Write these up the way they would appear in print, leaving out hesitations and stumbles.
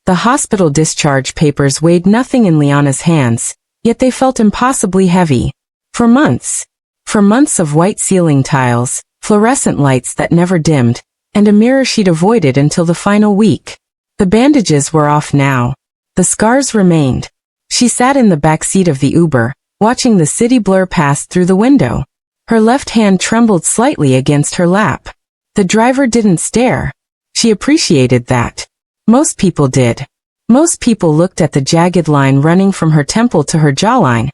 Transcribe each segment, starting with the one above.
The hospital discharge papers weighed nothing in Liana's hands, yet they felt impossibly heavy. For months of white ceiling tiles, fluorescent lights that never dimmed, and a mirror she'd avoided until the final week. The bandages were off now. The scars remained. She sat in the back seat of the Uber, watching the city blur past through the window. Her left hand trembled slightly against her lap. The driver didn't stare. She appreciated that. Most people did. Most people looked at the jagged line running from her temple to her jawline,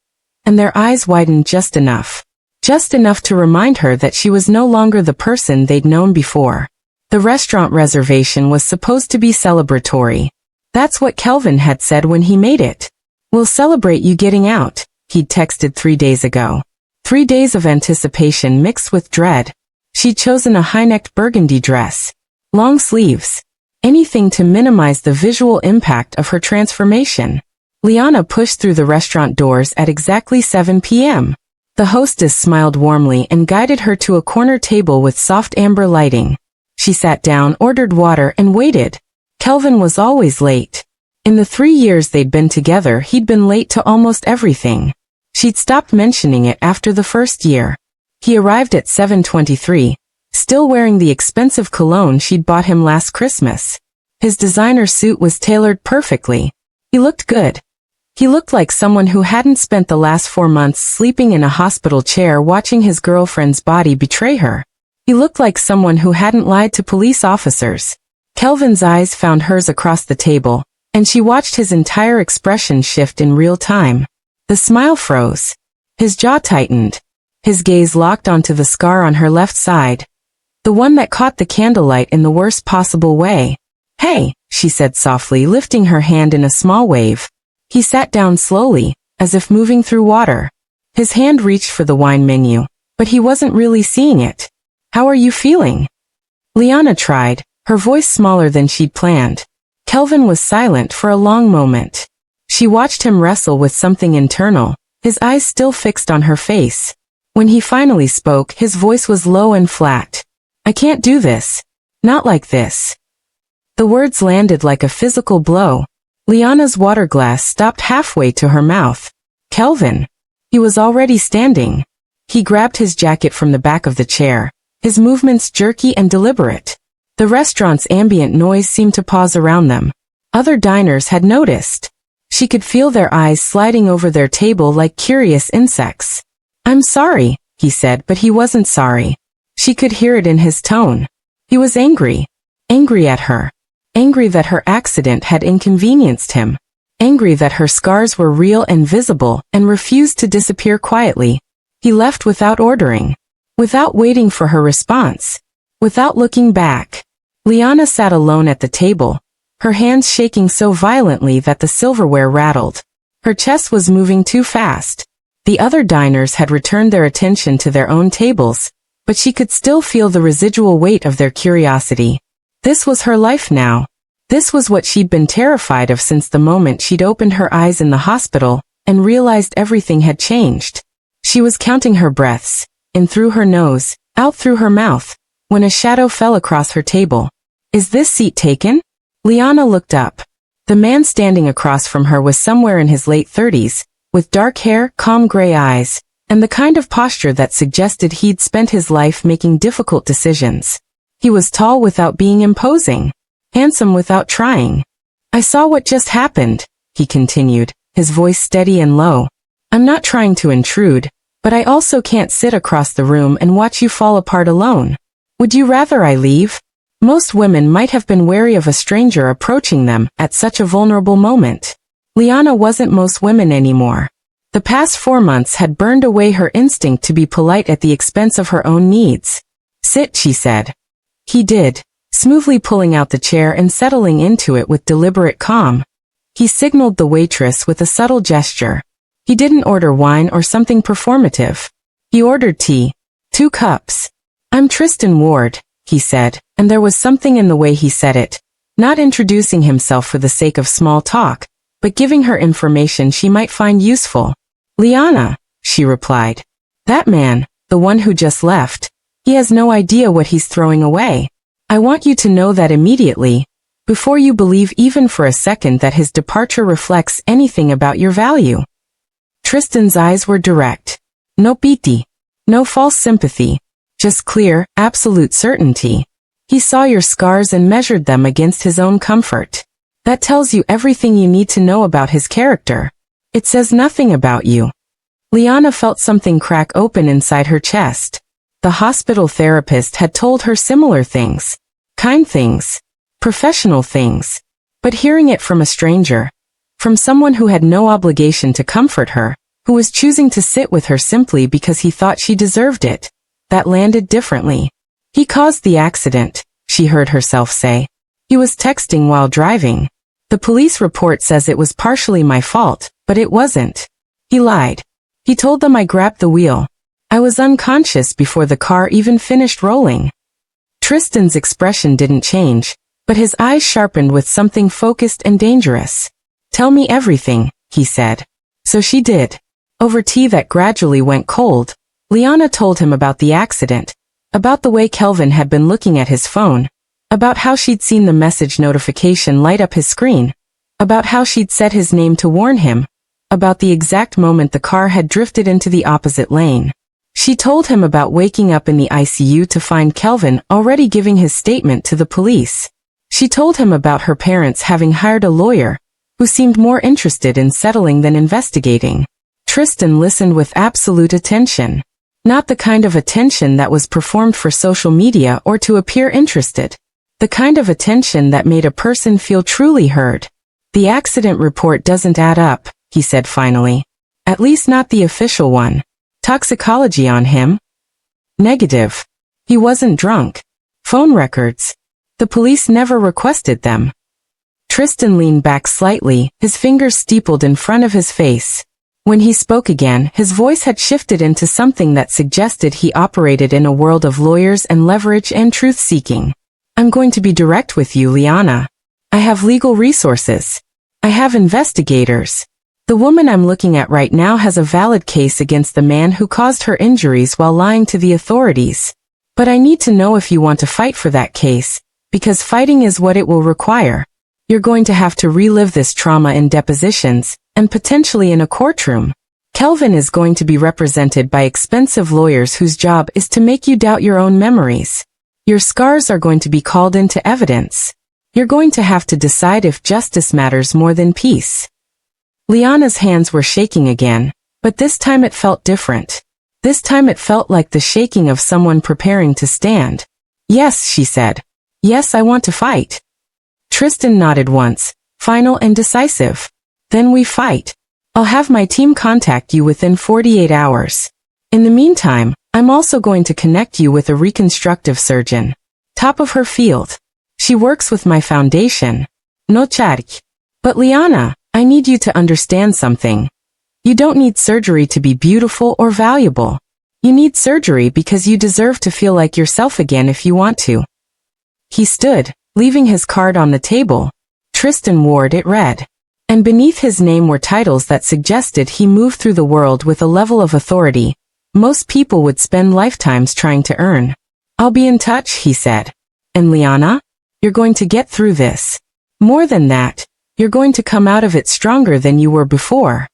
and their eyes widened just enough. Just enough to remind her that she was no longer the person they'd known before. The restaurant reservation was supposed to be celebratory. That's what Kelvin had said when he made it. "We'll celebrate you getting out," he'd texted 3 days ago. 3 days of anticipation mixed with dread. She'd chosen a high-necked burgundy dress. Long sleeves. Anything to minimize the visual impact of her transformation. Liana pushed through the restaurant doors at exactly 7 p.m. The hostess smiled warmly and guided her to a corner table with soft amber lighting. She sat down, ordered water, and waited. Kelvin was always late. In the 3 years they'd been together, he'd been late to almost everything. She'd stopped mentioning it after the first year. He arrived at 7:23, still wearing the expensive cologne she'd bought him last Christmas. His designer suit was tailored perfectly. He looked good. He looked like someone who hadn't spent the last 4 months sleeping in a hospital chair watching his girlfriend's body betray her. He looked like someone who hadn't lied to police officers. Kelvin's eyes found hers across the table, and she watched his entire expression shift in real time. The smile froze. His jaw tightened. His gaze locked onto the scar on her left side. The one that caught the candlelight in the worst possible way. "Hey," she said softly, lifting her hand in a small wave. He sat down slowly, as if moving through water. His hand reached for the wine menu, but he wasn't really seeing it. "How are you feeling?" Liana tried, her voice smaller than she'd planned. Kelvin was silent for a long moment. She watched him wrestle with something internal, his eyes still fixed on her face. When he finally spoke, his voice was low and flat. "I can't do this. Not like this." The words landed like a physical blow. Liana's water glass stopped halfway to her mouth. "Kelvin." He was already standing. He grabbed his jacket from the back of the chair, his movements jerky and deliberate. The restaurant's ambient noise seemed to pause around them. Other diners had noticed. She could feel their eyes sliding over their table like curious insects. "I'm sorry," he said, but he wasn't sorry. She could hear it in his tone. He was angry. Angry at her. Angry that her accident had inconvenienced him. Angry that her scars were real and visible and refused to disappear quietly. He left without ordering. Without waiting for her response. Without looking back. Liana sat alone at the table, her hands shaking so violently that the silverware rattled. Her chest was moving too fast. The other diners had returned their attention to their own tables, but she could still feel the residual weight of their curiosity. This was her life now. This was what she'd been terrified of since the moment she'd opened her eyes in the hospital and realized everything had changed. She was counting her breaths, in through her nose, out through her mouth, when a shadow fell across her table. "Is this seat taken?" Liana looked up. The man standing across from her was somewhere in his late 30s, with dark hair, calm gray eyes, and the kind of posture that suggested he'd spent his life making difficult decisions. He was tall without being imposing, handsome without trying. "I saw what just happened," he continued, his voice steady and low. "I'm not trying to intrude, but I also can't sit across the room and watch you fall apart alone. Would you rather I leave?" Most women might have been wary of a stranger approaching them at such a vulnerable moment. Liana wasn't most women anymore. The past 4 months had burned away her instinct to be polite at the expense of her own needs. "Sit," she said. He did, smoothly pulling out the chair and settling into it with deliberate calm. He signaled the waitress with a subtle gesture. He didn't order wine or something performative. He ordered tea. 2 cups. "I'm Tristan Ward," he said, and there was something in the way he said it, not introducing himself for the sake of small talk, but giving her information she might find useful. "Liana," she replied. "That man, the one who just left, he has no idea what he's throwing away. I want you to know that immediately. before you believe even for a second that his departure reflects anything about your value. Tristan's eyes were direct. No pity. No false sympathy. Just clear, absolute certainty. He saw your scars and measured them against his own comfort. That tells you everything you need to know about his character. It says nothing about you. Liana felt something crack open inside her chest. The hospital therapist had told her similar things. Kind things. Professional things. But hearing it from a stranger, from someone who had no obligation to comfort her, who was choosing to sit with her simply because he thought she deserved it, that landed differently. He caused the accident, she heard herself say. He was texting while driving. The police report says it was partially my fault, but it wasn't. He lied. He told them I grabbed the wheel. I was unconscious before the car even finished rolling. Tristan's expression didn't change, but his eyes sharpened with something focused and dangerous. Tell me everything, he said. So she did. Over tea that gradually went cold, Liana told him about the accident, about the way Kelvin had been looking at his phone, about how she'd seen the message notification light up his screen, about how she'd said his name to warn him, about the exact moment the car had drifted into the opposite lane. She told him about waking up in the ICU to find Kelvin already giving his statement to the police. She told him about her parents having hired a lawyer, who seemed more interested in settling than investigating. Tristan listened with absolute attention. Not the kind of attention that was performed for social media or to appear interested. The kind of attention that made a person feel truly heard. The accident report doesn't add up, he said finally. At least not the official one. Toxicology on him? Negative. He wasn't drunk. Phone records. The police never requested them. Tristan leaned back slightly, his fingers steepled in front of his face. When he spoke again, his voice had shifted into something that suggested he operated in a world of lawyers and leverage and truth-seeking. I'm going to be direct with you, Liana. I have legal resources. I have investigators. The woman I'm looking at right now has a valid case against the man who caused her injuries while lying to the authorities. But I need to know if you want to fight for that case, because fighting is what it will require. You're going to have to relive this trauma in depositions, and potentially in a courtroom. Kelvin is going to be represented by expensive lawyers whose job is to make you doubt your own memories. Your scars are going to be called into evidence. You're going to have to decide if justice matters more than peace. Liana's hands were shaking again, but this time it felt different. This time it felt like the shaking of someone preparing to stand. Yes, she said. Yes, I want to fight. Tristan nodded once, final and decisive. Then we fight. I'll have my team contact you within 48 hours. In the meantime, I'm also going to connect you with a reconstructive surgeon. Top of her field. She works with my foundation. No charge. But Liana, I need you to understand something. You don't need surgery to be beautiful or valuable. You need surgery because you deserve to feel like yourself again if you want to. He stood, leaving his card on the table. Tristan Ward it read. And beneath his name were titles that suggested he moved through the world with a level of authority most people would spend lifetimes trying to earn. I'll be in touch, he said. And Liana? You're going to get through this. More than that, you're going to come out of it stronger than you were before.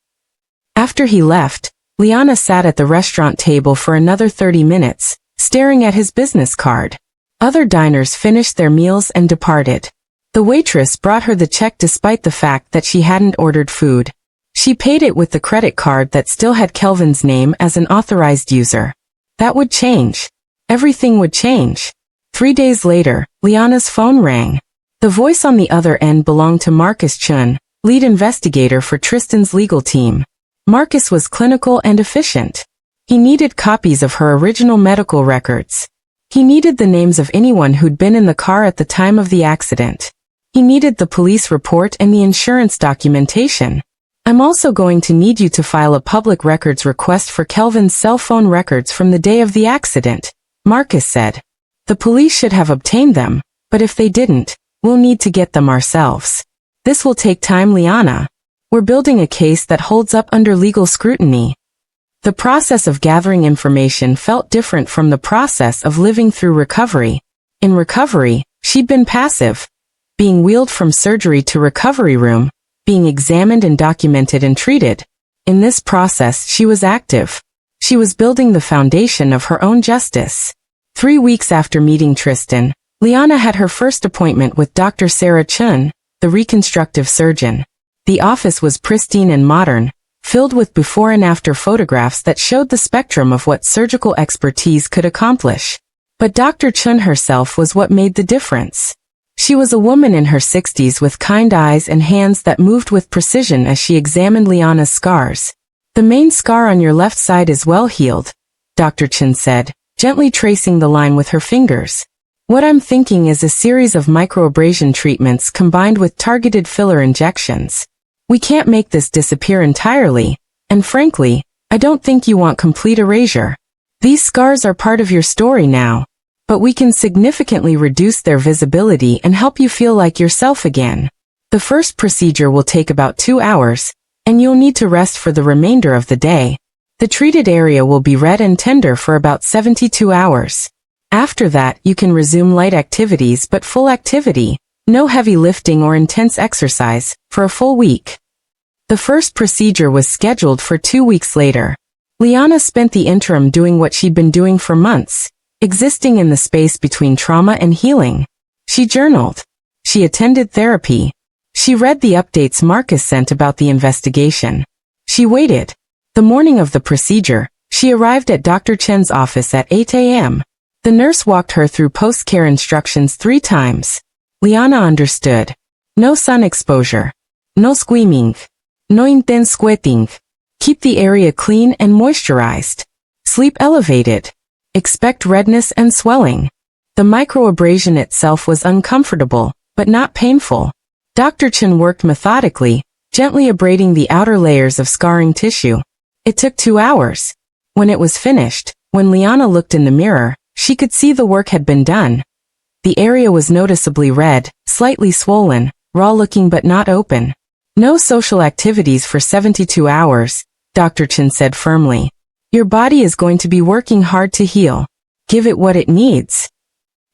After he left, Liana sat at the restaurant table for another 30 minutes, staring at his business card. Other diners finished their meals and departed. The waitress brought her the check despite the fact that she hadn't ordered food. She paid it with the credit card that still had Kelvin's name as an authorized user. That would change. Everything would change. 3 days later, Liana's phone rang. The voice on the other end belonged to Marcus Chun, lead investigator for Tristan's legal team. Marcus was clinical and efficient. He needed copies of her original medical records. He needed the names of anyone who'd been in the car at the time of the accident. He needed the police report and the insurance documentation. I'm also going to need you to file a public records request for Kelvin's cell phone records from the day of the accident, Marcus said. The police should have obtained them, but if they didn't, we'll need to get them ourselves. This will take time, Liana. We're building a case that holds up under legal scrutiny. The process of gathering information felt different from the process of living through recovery. In recovery, she'd been passive. being wheeled from surgery to recovery room, being examined and documented and treated. In this process, she was active. She was building the foundation of her own justice. 3 weeks after meeting Tristan, Liana had her first appointment with Dr. Sarah Chun, the reconstructive surgeon. The office was pristine and modern, filled with before and after photographs that showed the spectrum of what surgical expertise could accomplish. But Dr. Chun herself was what made the difference. She was a woman in her 60s with kind eyes and hands that moved with precision as she examined Liana's scars. The main scar on your left side is well healed, Dr. Chun said, gently tracing the line with her fingers. What I'm thinking is a series of microabrasion treatments combined with targeted filler injections. We can't make this disappear entirely, and frankly, I don't think you want complete erasure. These scars are part of your story now, but we can significantly reduce their visibility and help you feel like yourself again. The first procedure will take about 2 hours, and you'll need to rest for the remainder of the day. The treated area will be red and tender for about 72 hours. After that, you can resume light activities but full activity, no heavy lifting or intense exercise, for a full week. The first procedure was scheduled for 2 weeks later. Liana spent the interim doing what she'd been doing for months, existing in the space between trauma and healing. She journaled. She attended therapy. She read the updates Marcus sent about the investigation. She waited. The morning of the procedure, she arrived at Dr. Chen's office at 8 a.m. The nurse walked her through post-care instructions 3 times. Liana understood. No sun exposure. No squeaming. No intense sweating. Keep the area clean and moisturized. Sleep elevated. Expect redness and swelling. The microabrasion itself was uncomfortable, but not painful. Dr. Chen worked methodically, gently abrading the outer layers of scarring tissue. It took 2 hours. When it was finished, when Liana looked in the mirror, she could see the work had been done. The area was noticeably red, slightly swollen, raw-looking but not open. No social activities for 72 hours, Dr. Chen said firmly. Your body is going to be working hard to heal. Give it what it needs.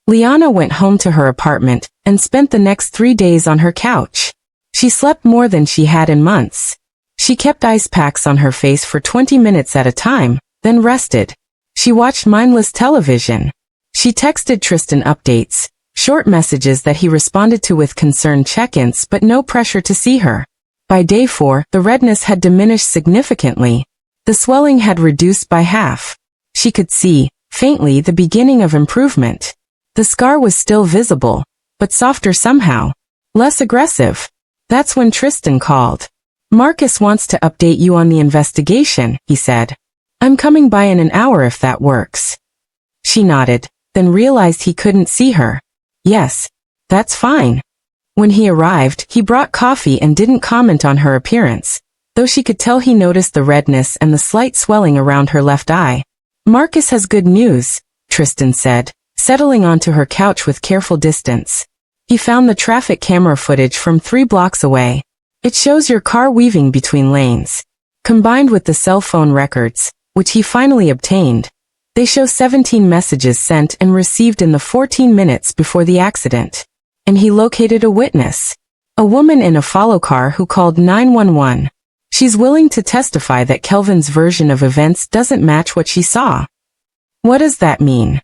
Liana went home to her apartment and spent the next 3 days on her couch. She slept more than she had in months. She kept ice packs on her face for 20 minutes at a time, then rested. She watched mindless television. She texted Tristan updates, short messages that he responded to with concerned check-ins but no pressure to see her. By day 4, the redness had diminished significantly. The swelling had reduced by half. She could see, faintly, the beginning of improvement. The scar was still visible, but softer somehow. Less aggressive. That's when Tristan called. Marcus wants to update you on the investigation, he said. I'm coming by in an hour if that works. She nodded, then realized he couldn't see her. Yes, that's fine. When he arrived, he brought coffee and didn't comment on her appearance, though she could tell he noticed the redness and the slight swelling around her left eye. Marcus has good news, Tristan said, settling onto her couch with careful distance. He found the traffic camera footage from 3 blocks away. It shows your car weaving between lanes. Combined with the cell phone records, which he finally obtained, they show 17 messages sent and received in the 14 minutes before the accident. And he located a witness. A woman in a follow car who called 911. She's willing to testify that Kelvin's version of events doesn't match what she saw. What does that mean?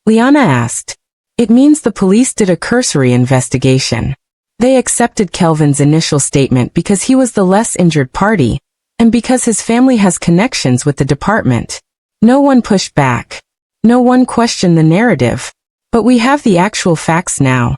Liana asked. It means the police did a cursory investigation. They accepted Kelvin's initial statement because he was the less injured party, and because his family has connections with the department. No one pushed back. No one questioned the narrative. But we have the actual facts now.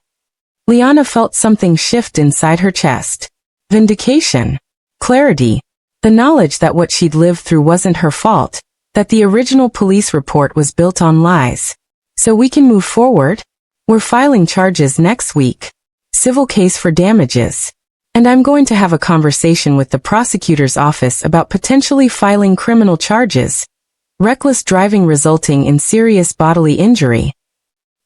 Liana felt something shift inside her chest. Vindication. Clarity. The knowledge that what she'd lived through wasn't her fault, that the original police report was built on lies. So we can move forward? We're filing charges next week. Civil case for damages. And I'm going to have a conversation with the prosecutor's office about potentially filing criminal charges. Reckless driving resulting in serious bodily injury.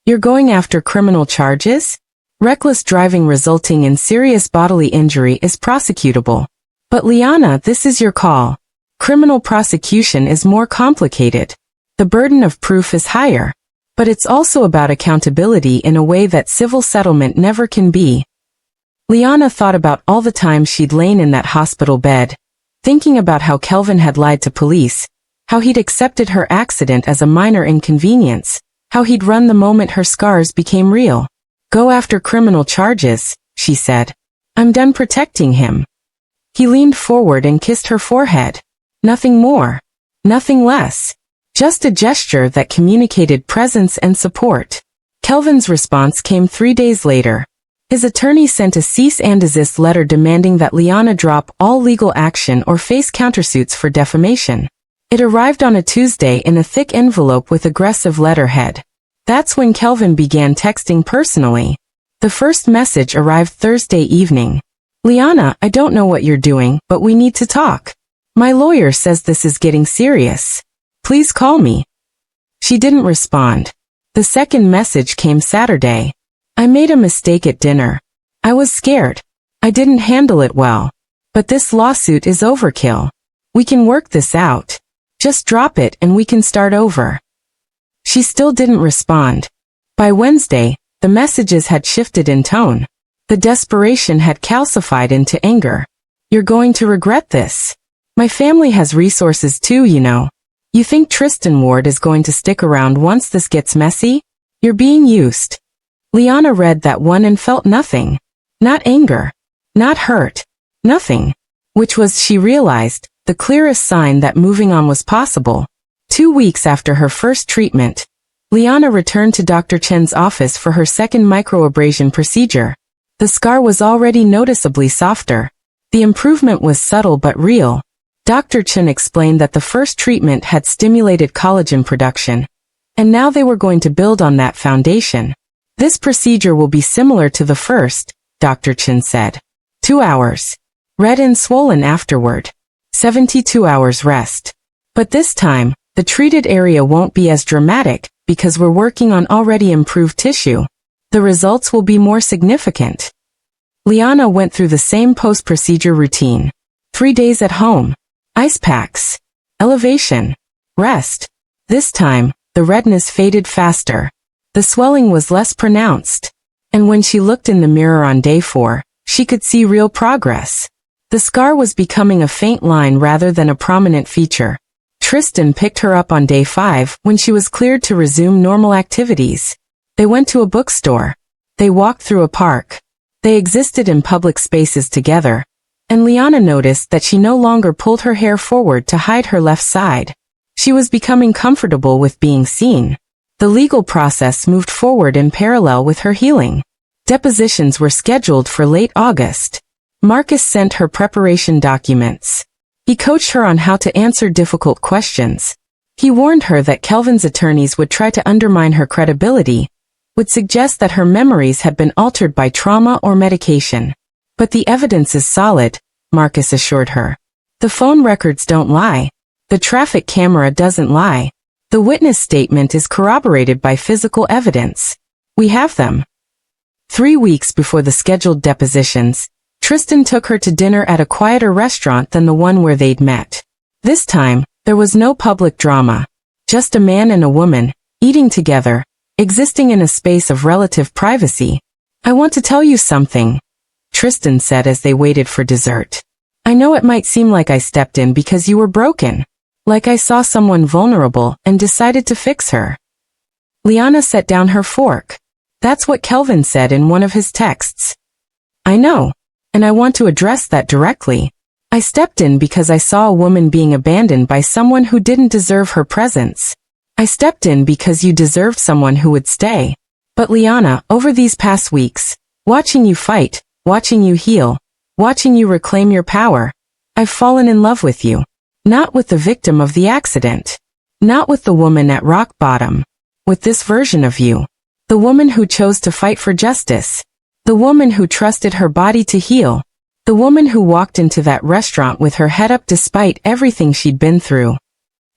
You're going after criminal charges? Reckless driving resulting in serious bodily injury is prosecutable. But Liana, this is your call. Criminal prosecution is more complicated. The burden of proof is higher. But it's also about accountability in a way that civil settlement never can be. Liana thought about all the times she'd lain in that hospital bed, thinking about how Kelvin had lied to police, how he'd accepted her accident as a minor inconvenience, how he'd run the moment her scars became real. Go after criminal charges, she said. I'm done protecting him. He leaned forward and kissed her forehead. Nothing more. Nothing less. Just a gesture that communicated presence and support. Kelvin's response came 3 days later. His attorney sent a cease and desist letter demanding that Liana drop all legal action or face countersuits for defamation. It arrived on a Tuesday in a thick envelope with aggressive letterhead. That's when Kelvin began texting personally. The first message arrived Thursday evening. Liana, I don't know what you're doing, but we need to talk. My lawyer says this is getting serious. Please call me. She didn't respond. The second message came Saturday. I made a mistake at dinner. I was scared. I didn't handle it well. But this lawsuit is overkill. We can work this out. Just drop it and we can start over. She still didn't respond. By Wednesday, the messages had shifted in tone. The desperation had calcified into anger. You're going to regret this. My family has resources too, you know. You think Tristan Ward is going to stick around once this gets messy? You're being used. Liana read that one and felt nothing. Not anger. Not hurt. Nothing. Which was, she realized, the clearest sign that moving on was possible. 2 weeks after her first treatment, Liana returned to Dr. Chen's office for her second microabrasion procedure. The scar was already noticeably softer. The improvement was subtle but real. Dr. Chen explained that the first treatment had stimulated collagen production, and now they were going to build on that foundation. This procedure will be similar to the first, Dr. Chen said. 2 hours. Red and swollen afterward. 72 hours rest. But this time, the treated area won't be as dramatic, because we're working on already improved tissue. The results will be more significant. Liana went through the same post-procedure routine. 3 days at home. Ice packs. Elevation. Rest. This time, the redness faded faster. The swelling was less pronounced. And when she looked in the mirror on day 4, she could see real progress. The scar was becoming a faint line rather than a prominent feature. Tristan picked her up on day 5 when she was cleared to resume normal activities. They went to a bookstore. They walked through a park. They existed in public spaces together. And Liana noticed that she no longer pulled her hair forward to hide her left side. She was becoming comfortable with being seen. The legal process moved forward in parallel with her healing. Depositions were scheduled for late August. Marcus sent her preparation documents. He coached her on how to answer difficult questions. He warned her that Kelvin's attorneys would try to undermine her credibility, would suggest that her memories had been altered by trauma or medication. But the evidence is solid, Marcus assured her. The phone records don't lie. The traffic camera doesn't lie. The witness statement is corroborated by physical evidence. We have them. 3 weeks before the scheduled depositions, Tristan took her to dinner at a quieter restaurant than the one where they'd met. This time, there was no public drama. Just a man and a woman, eating together, existing in a space of relative privacy. I want to tell you something, Tristan said as they waited for dessert. I know it might seem like I stepped in because you were broken. Like I saw someone vulnerable and decided to fix her. Liana set down her fork. That's what Kelvin said in one of his texts. I know. And I want to address that directly. I stepped in because I saw a woman being abandoned by someone who didn't deserve her presence. I stepped in because you deserved someone who would stay. But Liana, over these past weeks, watching you fight, watching you heal, watching you reclaim your power, I've fallen in love with you. Not with the victim of the accident. Not with the woman at rock bottom. With this version of you. The woman who chose to fight for justice. The woman who trusted her body to heal. The woman who walked into that restaurant with her head up despite everything she'd been through.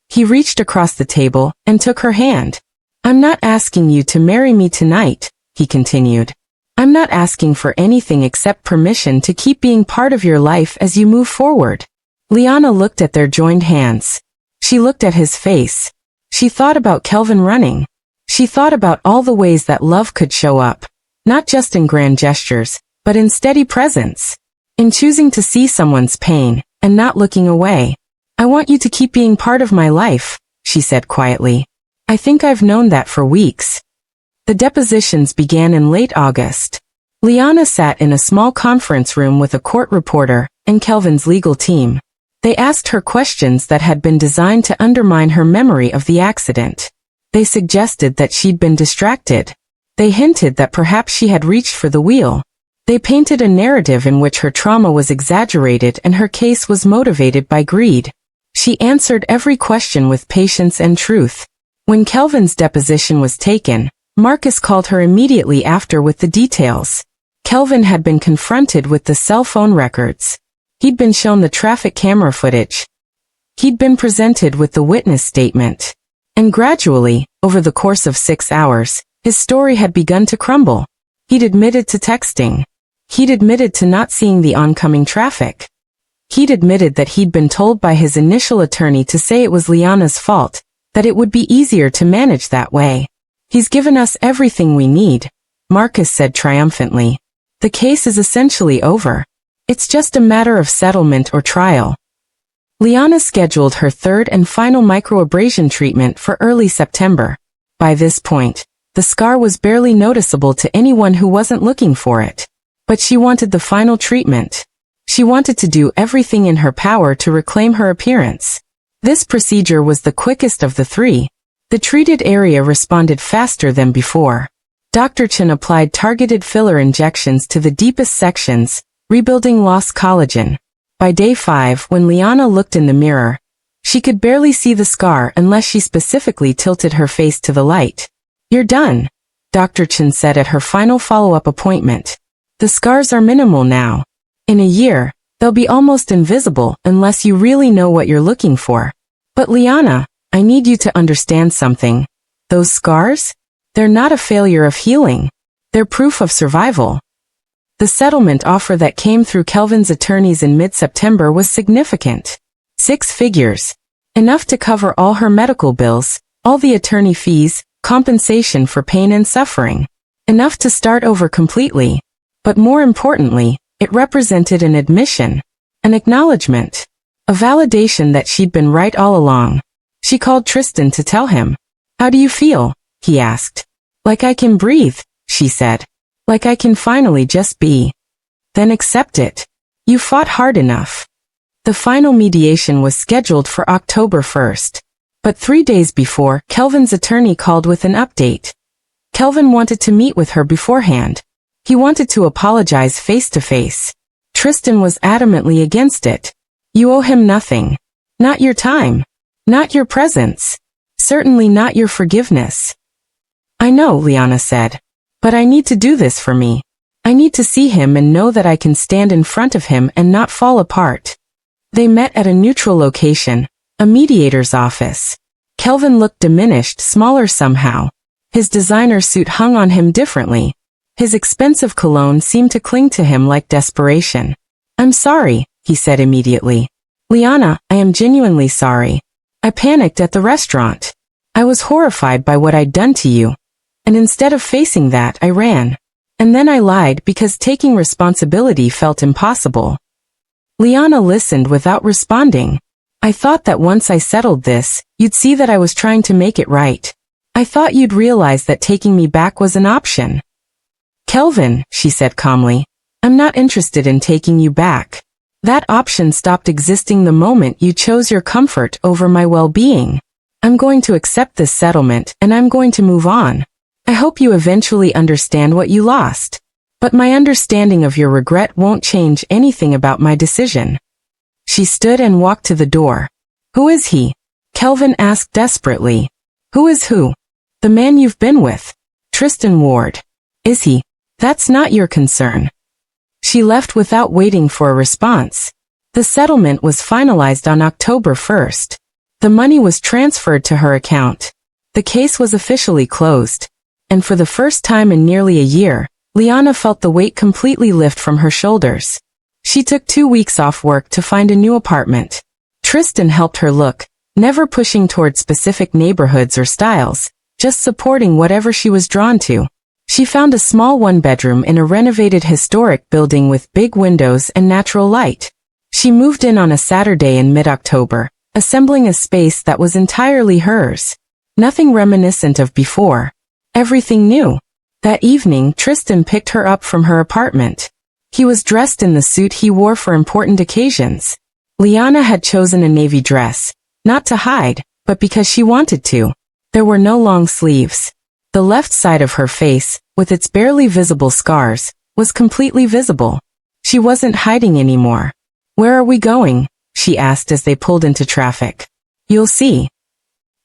He reached across the table and took her hand. I'm not asking you to marry me tonight, he continued. I'm not asking for anything except permission to keep being part of your life as you move forward. Liana looked at their joined hands. She looked at his face. She thought about Kelvin running. She thought about all the ways that love could show up, not just in grand gestures, but in steady presence. In choosing to see someone's pain, and not looking away. "I want you to keep being part of my life," she said quietly. "I think I've known that for weeks." The depositions began in late August. Liana sat in a small conference room with a court reporter and Kelvin's legal team. They asked her questions that had been designed to undermine her memory of the accident. They suggested that she'd been distracted. They hinted that perhaps she had reached for the wheel. They painted a narrative in which her trauma was exaggerated and her case was motivated by greed. She answered every question with patience and truth. When Kelvin's deposition was taken, Marcus called her immediately after with the details. Kelvin had been confronted with the cell phone records. He'd been shown the traffic camera footage. He'd been presented with the witness statement. And gradually, over the course of 6 hours, his story had begun to crumble. He'd admitted to texting. He'd admitted to not seeing the oncoming traffic. He'd admitted that he'd been told by his initial attorney to say it was Liana's fault, that it would be easier to manage that way. "He's given us everything we need," Marcus said triumphantly. "The case is essentially over. It's just a matter of settlement or trial." Liana scheduled her third and final microabrasion treatment for early September. By this point, the scar was barely noticeable to anyone who wasn't looking for it. But she wanted the final treatment. She wanted to do everything in her power to reclaim her appearance. This procedure was the quickest of the three. The treated area responded faster than before. Dr. Chen applied targeted filler injections to the deepest sections, rebuilding lost collagen. By day 5, when Liana looked in the mirror, she could barely see the scar unless she specifically tilted her face to the light. "You're done," Dr. Chen said at her final follow-up appointment. "The scars are minimal now. In a year, they'll be almost invisible unless you really know what you're looking for. But Liana, I need you to understand something. Those scars? They're not a failure of healing. They're proof of survival." The settlement offer that came through Kelvin's attorneys in mid-September was significant. 6 figures. Enough to cover all her medical bills, all the attorney fees, compensation for pain and suffering. Enough to start over completely. But more importantly, it represented an admission, an acknowledgement, a validation that she'd been right all along. She called Tristan to tell him. "How do you feel?" he asked. "Like I can breathe," she said. "Like I can finally just be." "Then accept it. You fought hard enough." The final mediation was scheduled for October 1st. But 3 days before, Kelvin's attorney called with an update. Kelvin wanted to meet with her beforehand. He wanted to apologize face-to-face. Tristan was adamantly against it. "You owe him nothing. Not your time. Not your presence. Certainly not your forgiveness." "I know," Liana said. "But I need to do this for me. I need to see him and know that I can stand in front of him and not fall apart." They met at a neutral location, a mediator's office. Kelvin looked diminished, smaller somehow. His designer suit hung on him differently. His expensive cologne seemed to cling to him like desperation. "I'm sorry," he said immediately. "Liana, I am genuinely sorry. I panicked at the restaurant. I was horrified by what I'd done to you. And instead of facing that, I ran. And then I lied because taking responsibility felt impossible." Liana listened without responding. "I thought that once I settled this, you'd see that I was trying to make it right. I thought you'd realize that taking me back was an option." "Kelvin," she said calmly, "I'm not interested in taking you back. That option stopped existing the moment you chose your comfort over my well-being. I'm going to accept this settlement and I'm going to move on. I hope you eventually understand what you lost. But my understanding of your regret won't change anything about my decision." She stood and walked to the door. "Who is he?" Kelvin asked desperately. "Who is who?" "The man you've been with. Tristan Ward." "Is he?" "That's not your concern." She left without waiting for a response. The settlement was finalized on October 1st. The money was transferred to her account. The case was officially closed. And for the first time in nearly a year, Liana felt the weight completely lift from her shoulders. She took 2 weeks off work to find a new apartment. Tristan helped her look, never pushing toward specific neighborhoods or styles, just supporting whatever she was drawn to. She found a small one-bedroom in a renovated historic building with big windows and natural light. She moved in on a Saturday in mid-October, assembling a space that was entirely hers. Nothing reminiscent of before. Everything new. That evening, Tristan picked her up from her apartment. He was dressed in the suit he wore for important occasions. Liana had chosen a navy dress, not to hide, but because she wanted to. There were no long sleeves. The left side of her face, with its barely visible scars, was completely visible. She wasn't hiding anymore. "Where are we going?" she asked as they pulled into traffic. "You'll see."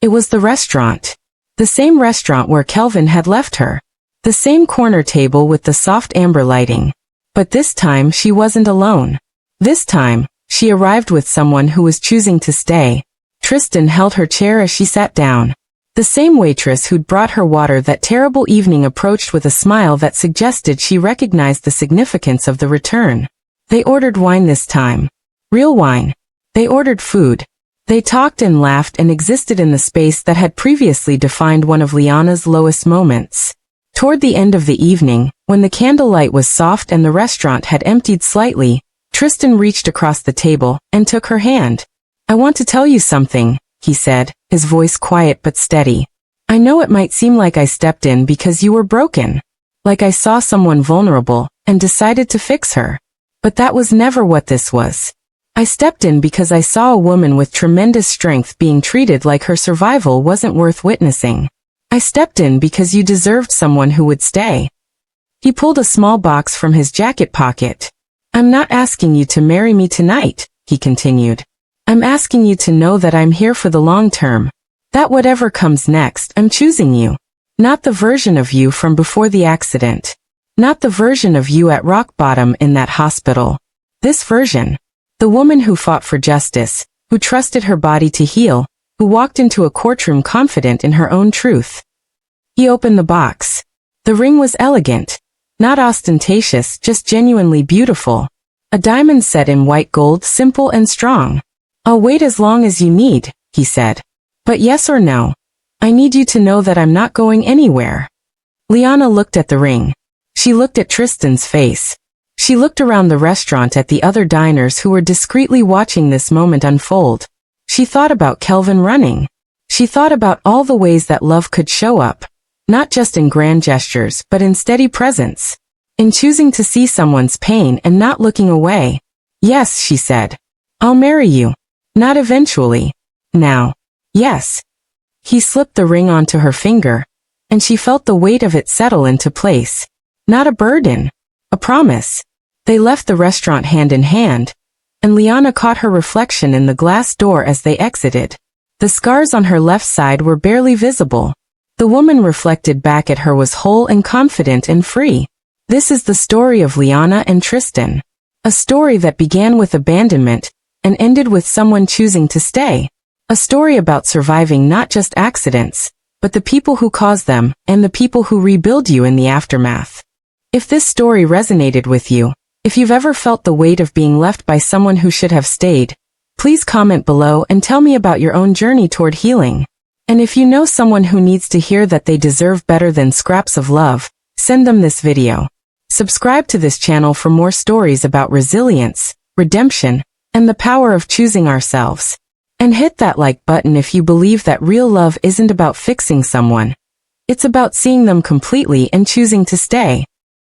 It was the restaurant. The same restaurant where Kelvin had left her. The same corner table with the soft amber lighting. But this time she wasn't alone. This time, she arrived with someone who was choosing to stay. Tristan held her chair as she sat down. The same waitress who'd brought her water that terrible evening approached with a smile that suggested she recognized the significance of the return. They ordered wine this time. Real wine. They ordered food. They talked and laughed and existed in the space that had previously defined one of Liana's lowest moments. Toward the end of the evening, when the candlelight was soft and the restaurant had emptied slightly, Tristan reached across the table and took her hand. "I want to tell you something," he said, his voice quiet but steady. "I know it might seem like I stepped in because you were broken. Like I saw someone vulnerable and decided to fix her. But that was never what this was. I stepped in because I saw a woman with tremendous strength being treated like her survival wasn't worth witnessing. I stepped in because you deserved someone who would stay." He pulled a small box from his jacket pocket. "I'm not asking you to marry me tonight," he continued. "I'm asking you to know that I'm here for the long term. That whatever comes next, I'm choosing you. Not the version of you from before the accident. Not the version of you at rock bottom in that hospital. This version. The woman who fought for justice, who trusted her body to heal, who walked into a courtroom confident in her own truth." He opened the box. The ring was elegant. Not ostentatious, just genuinely beautiful. A diamond set in white gold, simple and strong. "I'll wait as long as you need," he said. "But yes or no? I need you to know that I'm not going anywhere." Liana looked at the ring. She looked at Tristan's face. She looked around the restaurant at the other diners who were discreetly watching this moment unfold. She thought about Kelvin running. She thought about all the ways that love could show up, not just in grand gestures but in steady presence. In choosing to see someone's pain and not looking away. "Yes," she said. "I'll marry you. Not eventually. Now. Yes." He slipped the ring onto her finger, and she felt the weight of it settle into place. Not a burden. A promise. They left the restaurant hand in hand, and Liana caught her reflection in the glass door as they exited. The scars on her left side were barely visible. The woman reflected back at her was whole and confident and free. This is the story of Liana and Tristan. A story that began with abandonment and ended with someone choosing to stay. A story about surviving not just accidents, but the people who cause them and the people who rebuild you in the aftermath. If this story resonated with you, if you've ever felt the weight of being left by someone who should have stayed, please comment below and tell me about your own journey toward healing. And if you know someone who needs to hear that they deserve better than scraps of love, send them this video. Subscribe to this channel for more stories about resilience, redemption, and the power of choosing ourselves. And hit that like button if you believe that real love isn't about fixing someone. It's about seeing them completely and choosing to stay.